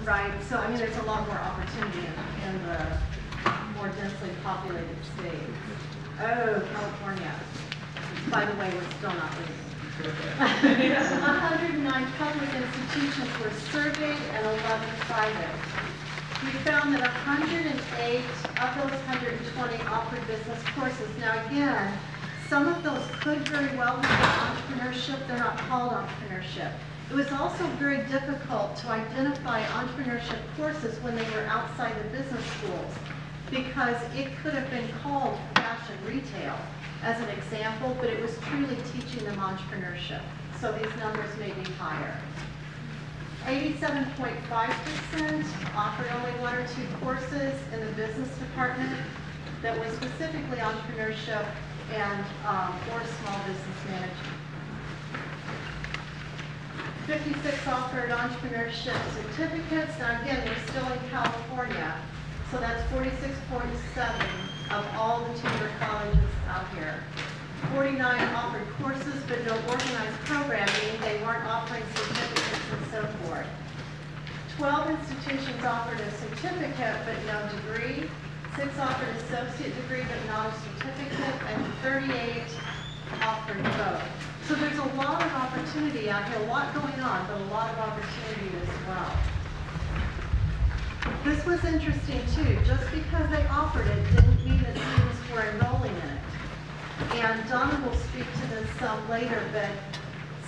Right, so I mean, there's a lot more opportunity in the more densely populated states. Oh, California. By the way, we're still not leaving. 109 public institutions were surveyed and 11 private. We found that 108 of those 120 offered business courses. Now again, some of those could very well be entrepreneurship. They're not called entrepreneurship. It was also very difficult to identify entrepreneurship courses when they were outside the business schools, because it could have been called fashion retail as an example, but it was truly teaching them entrepreneurship. So these numbers may be higher. 87.5% offered only 1 or 2 courses in the business department that were specifically entrepreneurship and or small business management. 56 offered entrepreneurship certificates. Now again, we're still in California, so that's 46.7 of all the two-year colleges out here. 49 offered courses but no organized programming. They weren't offering certificates and so forth. 12 institutions offered a certificate but no degree. 6 offered associate degree but not a certificate, and 38 offered both. So there's a lot of opportunity out here, a lot going on, but a lot of opportunity as well. This was interesting too. Just because they offered it didn't mean that students were enrolling in it. And Donna will speak to this some later, but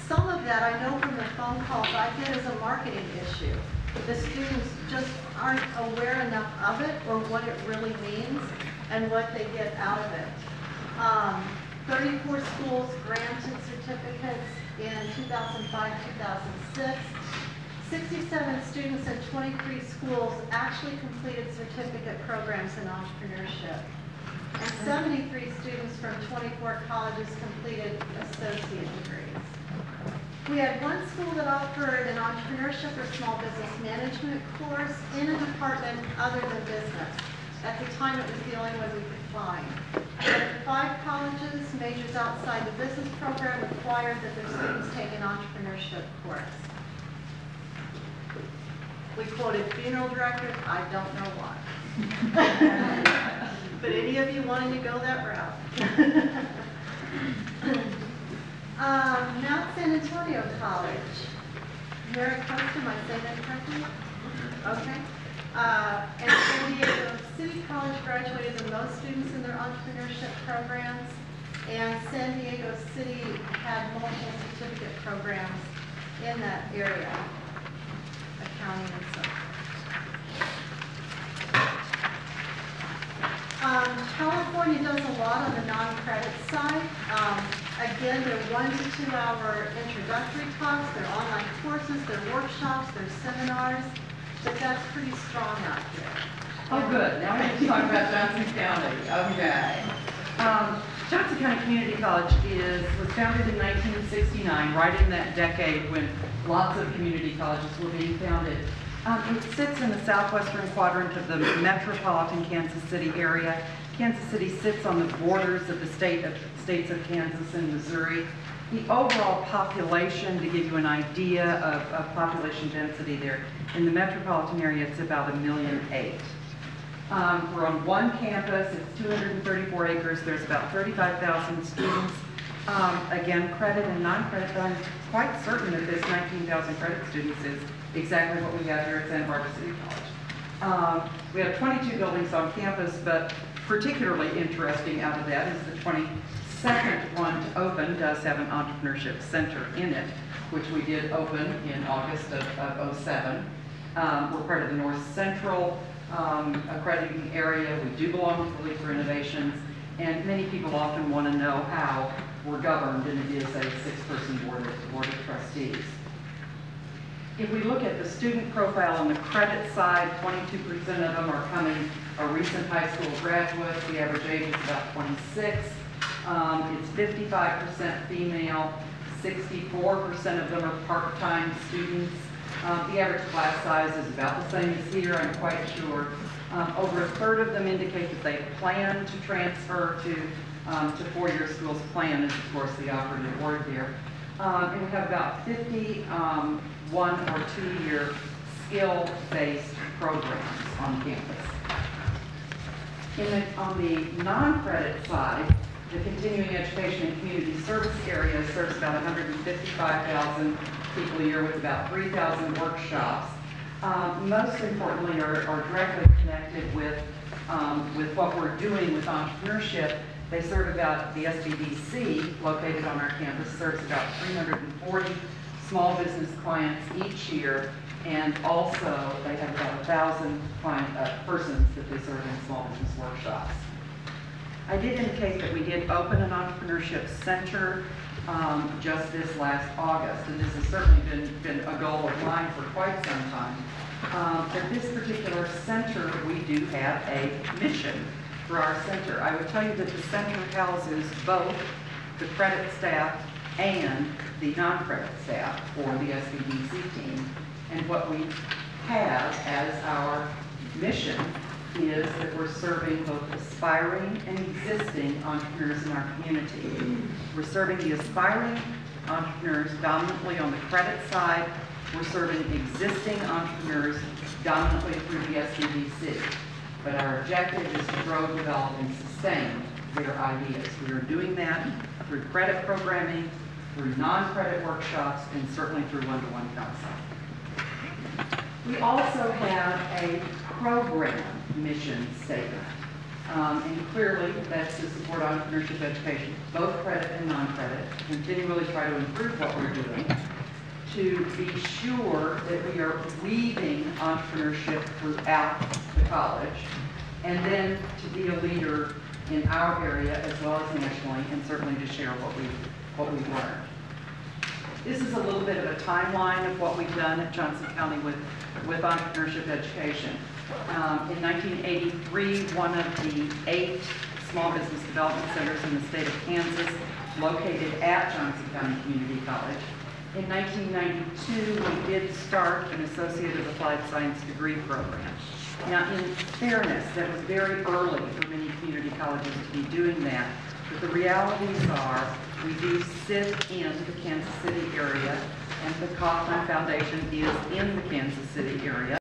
some of that I know from the phone calls I get is a marketing issue. The students just aren't aware enough of it or what it really means and what they get out of it. 34 schools granted certificates in 2005-2006. 67 students in 23 schools actually completed certificate programs in entrepreneurship. And 73 students from 24 colleges completed associate degrees. We had one school that offered an entrepreneurship or small business management course in a department other than business. At the time, it was the only one we could find. But 5 colleges, majors outside the business program, required that their students take an entrepreneurship course. We quoted funeral directors, I don't know why. But any of you wanting to go that route? Mount San Antonio College. Maricosta, am I saying that correctly? Okay. And San Diego City College graduated the most students in their entrepreneurship programs, and San Diego City had multiple certificate programs in that area, accounting and so forth. California does a lot on the non-credit side. Again, they're 1 to 2 hour introductory talks, they're online courses, they're workshops, they're seminars, but that's pretty strong out here. Oh, good. Now we have to talk about Johnson County. Okay. Johnson County Community College was founded in 1969, right in that decade when lots of community colleges were being founded. It sits in the southwestern quadrant of the metropolitan Kansas City area. Kansas City sits on the borders of the states of Kansas and Missouri. The overall population, to give you an idea of population density there, in the metropolitan area, it's about 1.8 million. We're on one campus, it's 234 acres, there's about 35,000 students. Again, credit and non-credit, but I'm quite certain that this 19,000 credit students is exactly what we have here at Santa Barbara City College. We have 22 buildings on campus, but particularly interesting out of that is the 22nd one to open does have an entrepreneurship center in it, which we did open in August of 07. We're part of the North Central accrediting area. We do belong to the League for Innovations, and many people often want to know how we're governed, and it is a 6-person board of trustees. If we look at the student profile on the credit side, 22% of them are recent high school graduates. The average age is about 26. It's 55% female, 64% of them are part-time students. The average class size is about the same as here, I'm quite sure. Over 1/3 of them indicate that they plan to transfer to 4-year schools. Plan is, of course, the operative word here. And we have about 50 1- or 2-year skill-based programs on campus. On the non-credit side, the continuing education and community service area serves about 155,000 people a year with about 3,000 workshops. Most importantly, are directly connected with what we're doing with entrepreneurship. They serve about, the SBCC located on our campus serves about 340 small business clients each year, and also they have about 1,000 persons that they serve in small business workshops. I did indicate that we did open an entrepreneurship center just this last August, and this has certainly been a goal of mine for quite some time. At this particular center, we do have a mission for our center. I would tell you that the center houses both the credit staff and the non-credit staff for the SBDC team. And what we have as our mission is that we're serving both aspiring and existing entrepreneurs in our community. We're serving the aspiring entrepreneurs dominantly on the credit side. We're serving existing entrepreneurs dominantly through the SBDC. But our objective is to grow, develop, and sustain their ideas. We are doing that through credit programming, through non-credit workshops, and certainly through one-to-one counseling. We also have a program mission statement. And clearly, that's to support entrepreneurship education, both credit and non-credit, continually try to improve what we're doing, to be sure that we are weaving entrepreneurship throughout the college, and then to be a leader in our area as well as nationally, and certainly to share what we've learned. This is a little bit of a timeline of what we've done at Johnson County with entrepreneurship education. In 1983, one of the 8 small business development centers in the state of Kansas located at Johnson County Community College. In 1992, we did start an Associate of Applied Science degree program. Now, in fairness, that was very early for many community colleges to be doing that, but the realities are we do sit in the Kansas City area, and the Kaufman Foundation is in the Kansas City area.